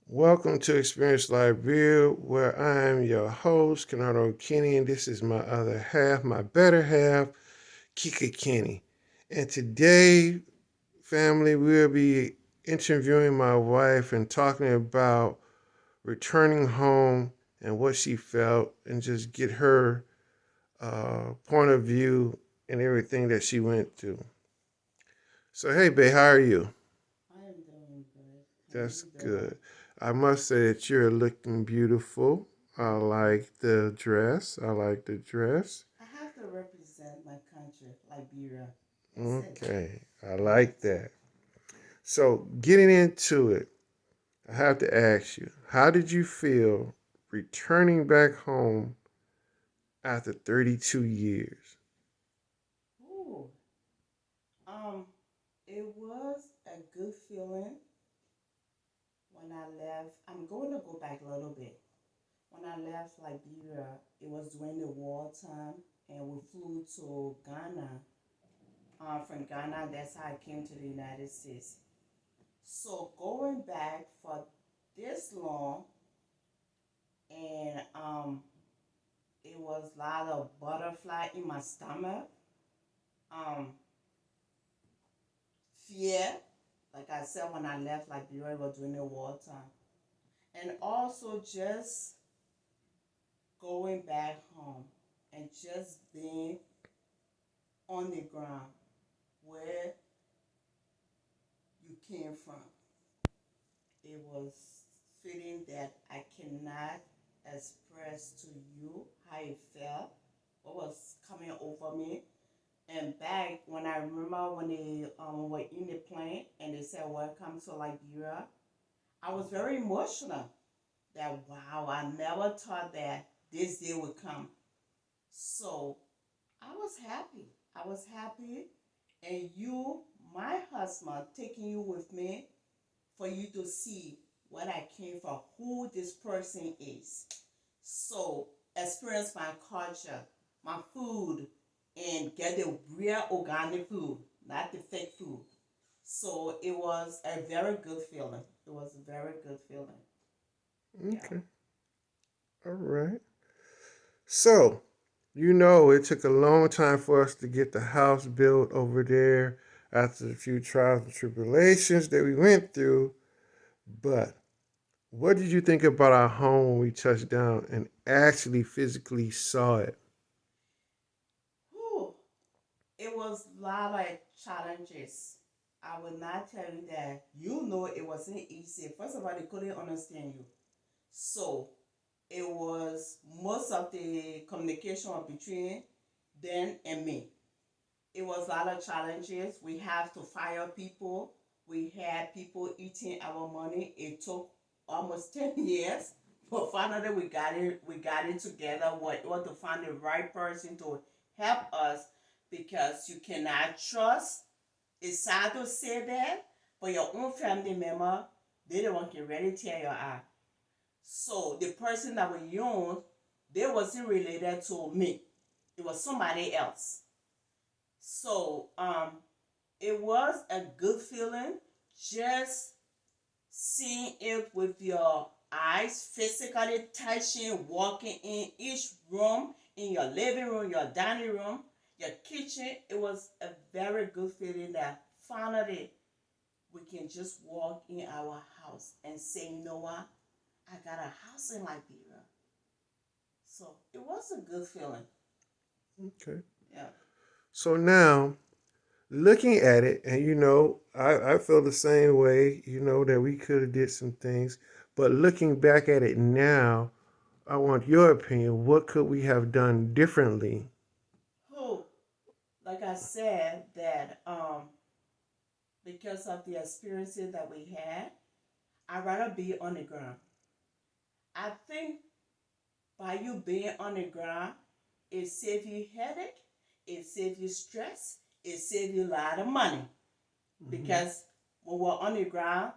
Welcome to Experience Liberia, where I am your host, Kennardo Kenny, and this is my other half, my better half, Kika Kenny. And today, family, we'll be interviewing my wife and talking about returning home and what she felt, and just get her point of view and everything that she went through. So, hey, babe, how are you? I am doing good. How are That's you doing? good. I must say that you're looking beautiful. I like the dress. I like the dress. I have to represent my country, Liberia. That's it. Okay, I like Yes. that. So, getting into it, I have to ask you, how did you feel returning back home after 32 years? Ooh. Um, it was a good feeling when I left. I'm going to go back a little bit. When I left Liberia, it was during the war time, and we flew to Ghana. From Ghana, that's how I came to the United States. So going back for this long, and it was a lot of butterfly in my stomach. Um, Fear, like I said, when I left Liberia, it was during the wartime, and also just going back home and just being on the ground where you came from. It was feeling that I cannot express to you how it felt, what was coming over me. And back when I remember when they were in the plane and they said, "Welcome to Liberia," I was very emotional. That wow, I never thought that this day would come. So I was happy. I was happy. And you, my husband, taking you with me for you to see what I came for, who this person is. So experience my culture, my food, and get the real organic food, not the fake food. So it was a very good feeling. It was a very good feeling. Yeah. Okay, all right. So, it took a long time for us to get the house built over there after the few trials and tribulations that we went through. But what did you think about our home when we touched down and actually physically saw it? Whew. It was a lot of challenges. I will not tell you that it wasn't easy. First of all, they couldn't understand you. So it was most of the communication was between them and me. It was a lot of challenges. We have to fire people. We had people eating our money. It took almost 10 years. But finally we got it together. We want to find the right person to help us because you cannot trust. It's sad to say that, but your own family member, they don't want to really tear your eye. So the person that we used, they wasn't related to me. It was somebody else. So it was a good feeling just seeing it with your eyes, physically touching, walking in each room, in your living room, your dining room, your kitchen. It was a very good feeling that finally we can just walk in our house and say, "You know what? I got a house in Liberia." So it was a good feeling. Okay. Yeah. So now, looking at it, and I feel the same way, that we could have did some things. But looking back at it now, I want your opinion. What could we have done differently? Who, like I said, that because of the experiences that we had, I'd rather be on the ground. I think by you being on the ground, it saves you headache, it saves you stress, it saves you a lot of money. Hmm. Because when we're on the ground,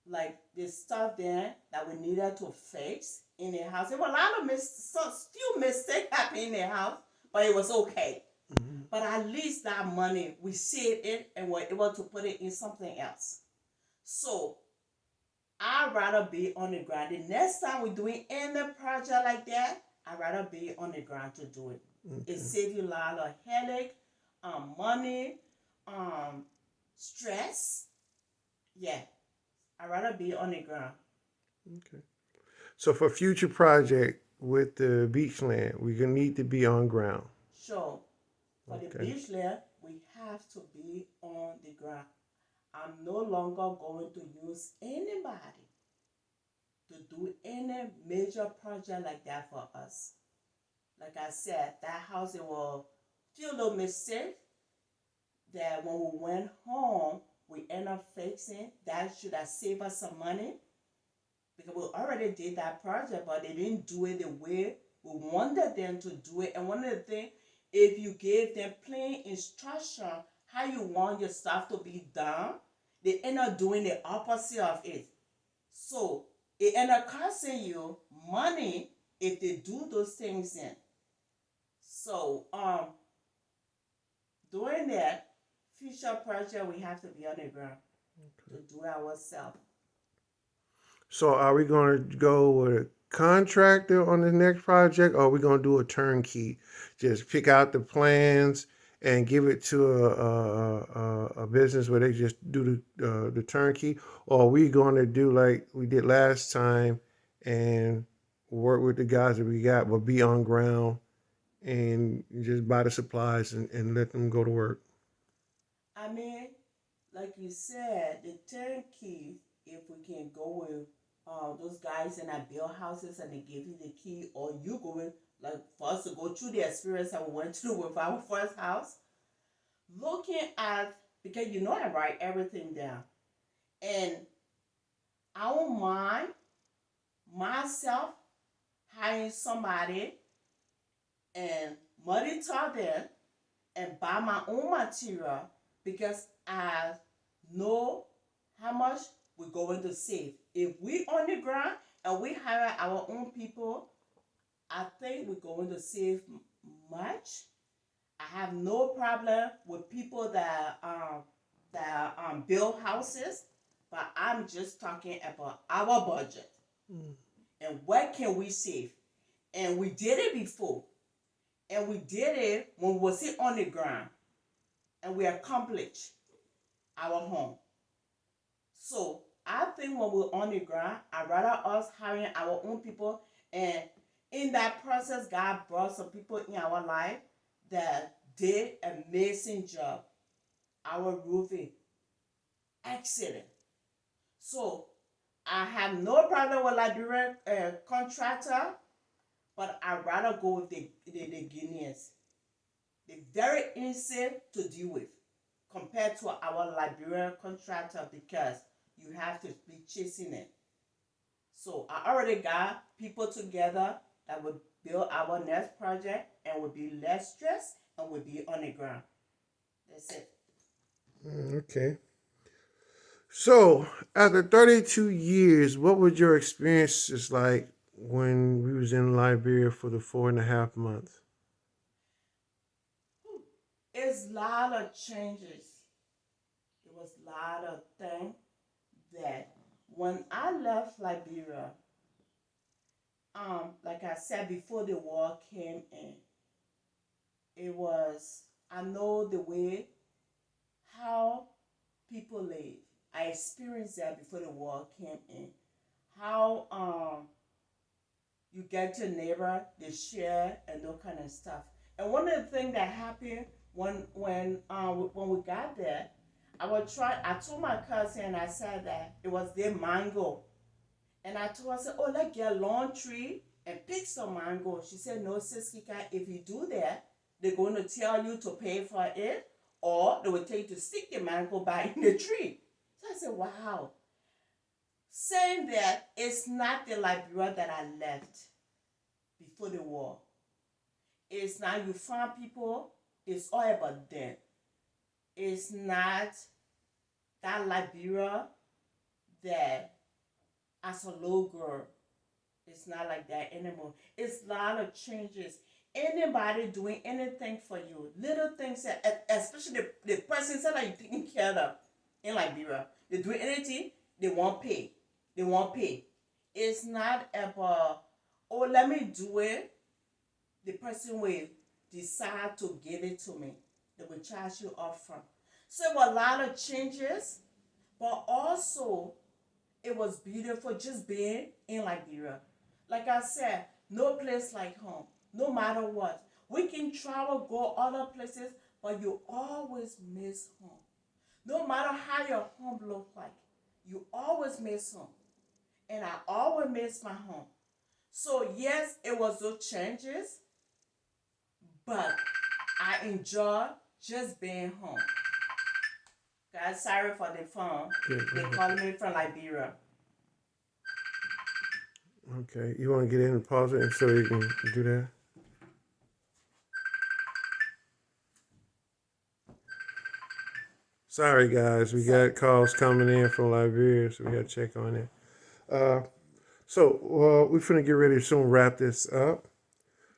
like the stuff there that we needed to fix in the house, there were a lot of few mistakes happening in the house, but it was okay. Hmm. But at least that money, we saved it and were able to put it in something else. So I I'd rather be on the ground. The next time we're doing any project like that, I'd rather be on the ground to do it. It Okay. saves you a lot of headache, money, um, stress. Yeah, I'd rather be on the ground. Okay. So for future project with the beach land, we're gonna need to be on ground. Sure, for the Okay. beach layer, we have to be on the ground. I'm no longer going to use anybody to do any major project like that for us. Like I said, that house, it was few little mistake that when we went home, we end up fixing. That should have saved us some money because we already did that project, but they didn't do it the way we wanted them to do it. And one of the things, if you gave them plain instruction how you want your stuff to be done, they end up doing the opposite of it. So it end up costing you money if they do those things in. So doing that future project, we have to be on the ground to do it ourselves. So are we gonna go with a contractor on the next project, or are we gonna do a turnkey? Just pick out the plans and give it to a business where they just do the turnkey, or are we going to do like we did last time and work with the guys that we got, but be on ground and just buy the supplies and let them go to work? I mean, like you said, the turnkey, if we can go with those guys in that build houses and they give you the key, or you going, like for us to go through the experience that we went through with our first house, looking at, because you know I write everything down. And I don't mind myself hiring somebody and monitor them and buy my own material because I know how much we're going to save. If we on the ground and we hire our own people, I think we're going to save much. I have no problem with people that build houses, but I'm just talking about our budget Mm. and what can we save. And we did it before, and we did it when we were sitting on the ground, and we accomplished our home. So I think when we're on the ground, I'd rather us hiring our own people. And in that process, God brought some people in our life that did an amazing job. Our roofing, excellent. So I have no problem with Liberian contractor, but I'd rather go with the Guineans. They're very easy to deal with compared to our Liberian contractor because you have to be chasing it. So I already got people together that will build our next project and will be less stressed and will be on the ground. That's it. Okay. So, after 32 years, what was your experiences like when we was in Liberia for the 4.5 months? It's a lot of changes. It was a lot of things that when I left Liberia, like I said before the war came in, it was, I know the way how people live. I experienced that before the war came in. How you get your neighbor, they share and that kind of stuff. And one of the things that happened when we got there, I told my cousin, I said that it was their mango. And I told her, I said, oh, let's get a lawn tree and pick some mango. She said, no, sis Kika, if you do that, they're going to tell you to pay for it, or they will tell you to stick the mango back in the tree. So I said, wow. Saying that it's not the Liberia that I left before the war. It's not you find people, it's all about them. It's not that Liberia that as a little girl. It's not like that anymore. It's a lot of changes. Anybody doing anything for you, little things, especially the person that you're taking care of in Liberia, they do anything, they won't pay. They won't pay. It's not about, oh, let me do it. The person will decide to give it to me. They will charge you upfront. So it was a lot of changes, but also it was beautiful just being in Liberia. Like I said, no place like home, no matter what. We can travel, go other places, but you always miss home. No matter how your home look like, you always miss home. And I always miss my home. So yes, it was those changes, but I enjoy just being home. Guys, sorry for the phone. They calling me from Liberia. Okay, you want to get in and pause it so you can do that? Sorry, guys, we got calls coming in from Liberia, so we got to check on it. Uh, we're finna get ready to soon wrap this up.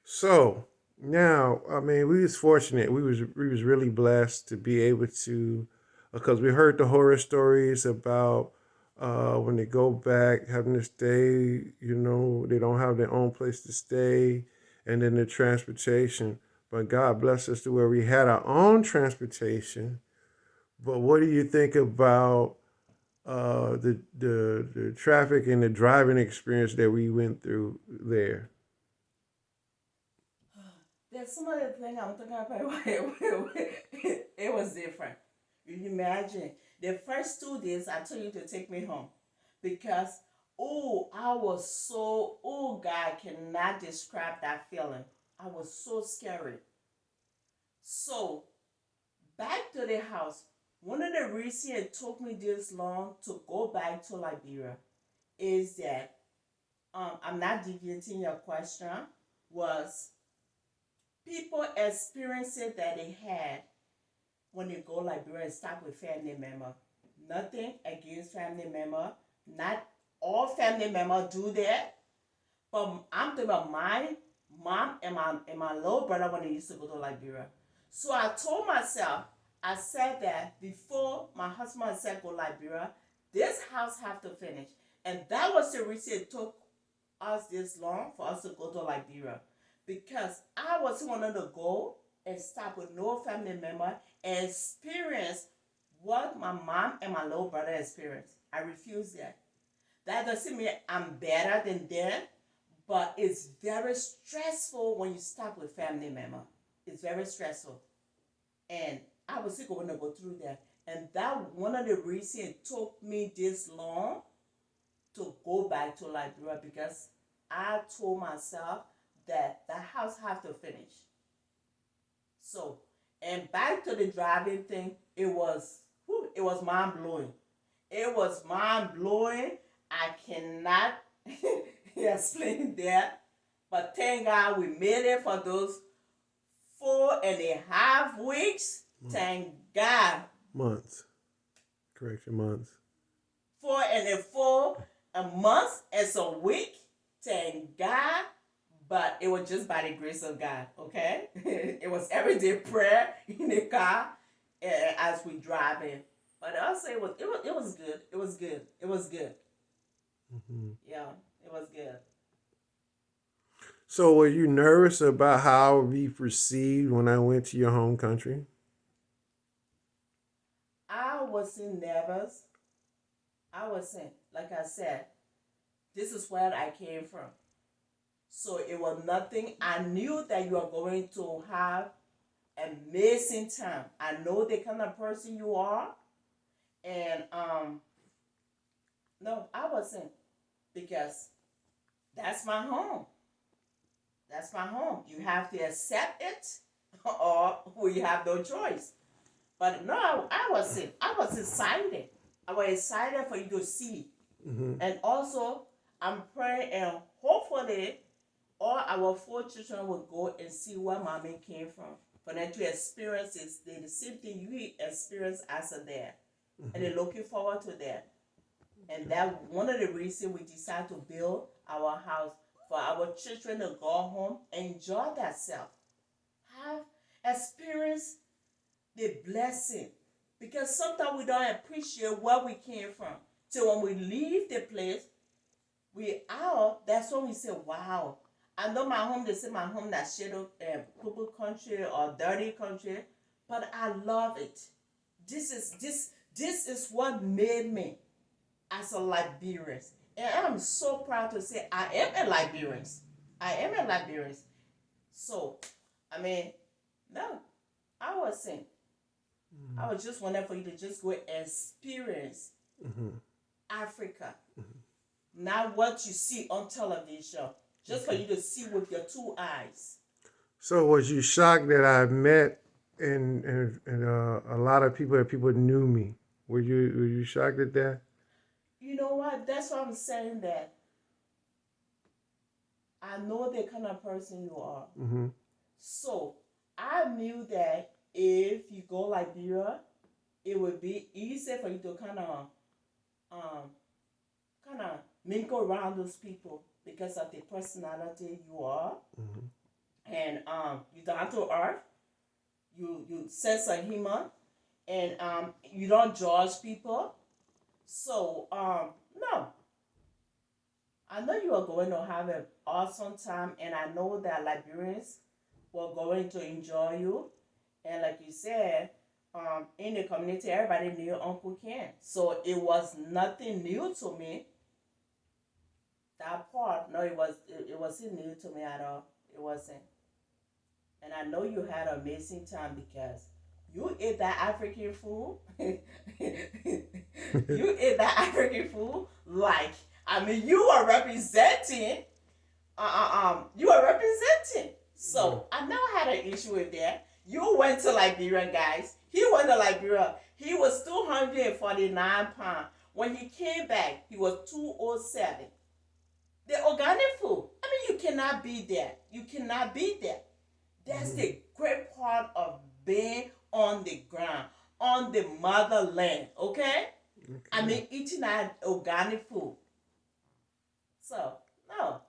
So now, I mean, we was fortunate. We was really blessed to be able to, because we heard the horror stories about when they go back having to stay. They don't have their own place to stay, and then the transportation. But God bless us to where we had our own transportation. But what do you think about the traffic and the driving experience that we went through there? There's some other thing I'm talking about. It was different. You imagine the first 2 days I told you to take me home because I was so God cannot describe that feeling. I was so scary. So back to the house. One of the reasons it took me this long to go back to Liberia is that I'm not deviating your question, was people experiences that they had when they go Liberia and start with family member. Nothing against family member. Not all family members do that. But I'm talking about my mom and my little brother when they used to go to Liberia. So I told myself, I said that before my husband said go Liberia, this house have to finish. And that was the reason it took us this long for us to go to Liberia. Because I wasn't wanting to go and stop with no family member and experience what my mom and my little brother experienced. I refuse that. That doesn't mean I'm better than them, but it's very stressful when you stop with family member. It's very stressful. And I was sick going to go through that. And that one of the reasons it took me this long to go back to Liberia because I told myself that the house have to finish. So, and back to the driving thing, it was mind blowing. It was mind blowing. I cannot explain that, but thank God we made it for those 4.5 weeks. Thank God. Months. Correction, months. 4 and a month as a week. Thank God. But it was just by the grace of God, okay? It was everyday prayer in the car as we driving. But also it was good. It was good. It was good. Mm-hmm. Yeah, it was good. So, were you nervous about how I would be perceived when I went to your home country? I wasn't nervous. I wasn't, like I said, this is where I came from. So it was nothing. I knew that you are going to have amazing time. I know the kind of person you are. And no, I wasn't because that's my home. That's my home. You have to accept it or we have no choice. But no, I wasn't. I was excited. I was excited for you to see. Mm-hmm. And also, I'm praying and hopefully all our 4 children will go and see where mommy came from. For them to experience the same thing you experience as a dad. And they're looking forward to that. And that one of the reasons we decided to build our house for our children to go home, enjoy themselves, have experience the blessing. Because sometimes we don't appreciate where we came from till when we leave the place, we out. That's when we say, "Wow." I know my home. They say my home that shit up, purple country or dirty country, but I love it. This is what made me as a Liberian, and I'm so proud to say I am a Liberian. I am a Liberian. So, I mean, no, I was saying, I was just wondering for you to just go experience Mm-hmm. Africa, not what you see on television, just for Okay. you to see with your two eyes. So was you shocked that I met a lot of people that people knew me? Were you shocked at that? You know what? That's why I'm saying that I know the kind of person you are. Mm-hmm. So I knew that if you go Liberia, it would be easy for you to um kind of mingle around those people because of the personality you are, Mm-hmm. and you down to earth, you sense of humor, and you don't judge people. So no, I know you are going to have an awesome time, and I know that Liberians were going to enjoy you. And like you said, in the community, everybody knew Uncle Ken, so it was nothing new to me. That part, no, it wasn't new to me at all. It wasn't. And I know you had an amazing time because you ate that African food. You ate that African food like, I mean, you were representing. You were representing. Yeah. So I never had an issue with that. You went to Liberia, guys. He went to Liberia. He was 249 pounds. When he came back, he was 207. The organic food. I mean, you cannot beat that. You cannot beat that. That's Mm-hmm. the great part of being on the ground, on the motherland. Okay? I Okay. mean, eating that organic food. So, no.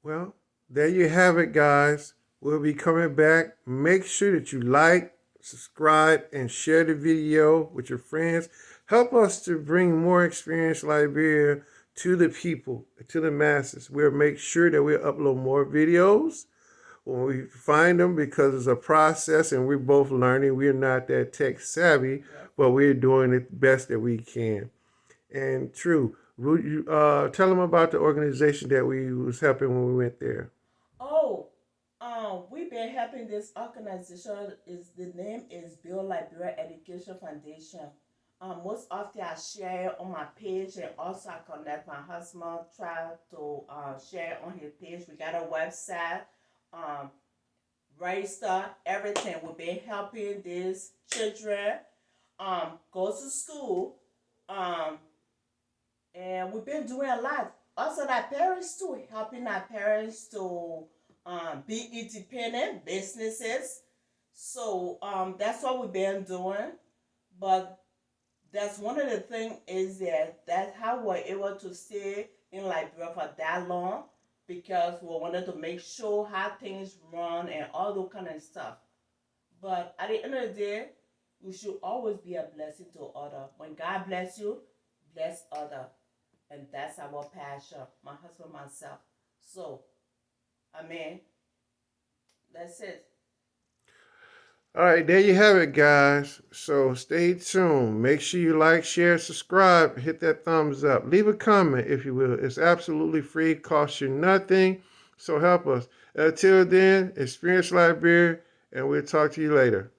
Well, there you have it, guys. We'll be coming back. Make sure that you like, subscribe, and share the video with your friends. Help us to bring more experience Liberia to the people, to the masses. We'll make sure that we'll upload more videos when we find them because it's a process and we're both learning. We're not that tech savvy, Yep. but we're doing the best that we can. And true, tell them about the organization that we was helping when we went there. Oh, we've been helping this organization. Is the name is Bill Liberia Education Foundation. Most often I share it on my page, and also I connect my husband. Try to share it on his page. We got a website, um, register everything. We've been helping these children go to school, um, and we've been doing a lot. Also, our parents too, helping our parents to be independent businesses. So that's what we've been doing. But that's one of the things is that that's how we're able to stay in Liberia for that long because we wanted to make sure how things run and all those kind of stuff. But at the end of the day, you should always be a blessing to other. When God bless you, bless other, and that's our passion. My husband, myself. So I mean, that's it. All right, there you have it, guys. So stay tuned. Make sure you like, share, subscribe, hit that thumbs up. Leave a comment if you will. It's absolutely free, costs you nothing. So help us. Until then, experience Liberia, and we'll talk to you later.